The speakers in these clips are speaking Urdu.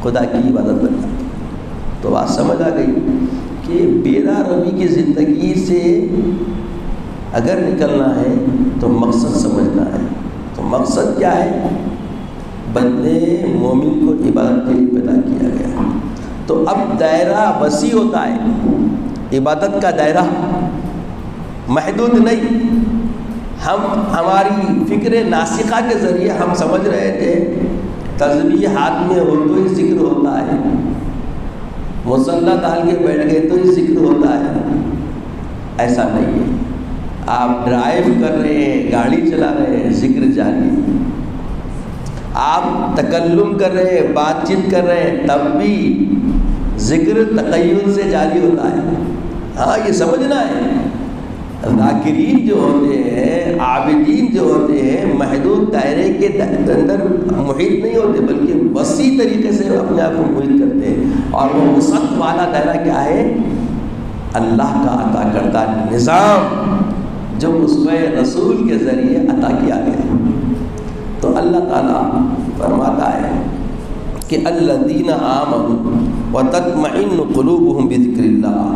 خدا کی عبادت بن جاتے ہیں۔ تو بات سمجھ آ گئی کہ بیدار روی کی زندگی سے اگر نکلنا ہے تو مقصد سمجھنا ہے۔ تو مقصد کیا ہے؟ بندے مومن کو عبادت کے لیے پیدا کیا گیا ہے۔ تو اب دائرہ وسیع ہوتا ہے، عبادت کا دائرہ محدود نہیں۔ ہماری فکر ناسخہ کے ذریعے ہم سمجھ رہے تھے تسبیح ہاتھ میں ہو تو ہی ذکر ہوتا ہے، مصلی ڈال کے بیٹھ گئے تو ہی ذکر ہوتا ہے۔ ایسا نہیں ہے۔ آپ ڈرائیو کر رہے ہیں، گاڑی چلا رہے ہیں، ذکر جاری ہے۔ آپ تکلم کر رہے ہیں، بات چیت کر رہے ہیں، تب بھی ذکر تقیل سے جاری ہوتا ہے۔ ہاں یہ سمجھنا ہے، ذاکرین جو ہوتے ہیں، عابدین جو ہوتے ہیں، محدود دائرے کے اندر محیط نہیں ہوتے بلکہ وسیع طریقے سے اپنے آپ کو محیط کرتے ہیں۔ اور وہ وسعت والا دائرہ کیا ہے؟ اللہ کا عطا کردہ نظام جو اسوہ رسول کے ذریعے عطا کیا گیا ہے۔ تو اللہ تعالیٰ فرماتا ہے کہ الذین آمنوا وتطمئن قلوبهم بذکر اللہ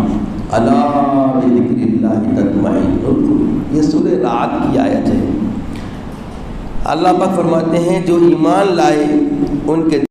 الا بذکر اللہ تطمئن القلوب۔ یہ سورہ رعد کی آیت ہے۔ اللہ پاک فرماتے ہیں جو ایمان لائے ان کے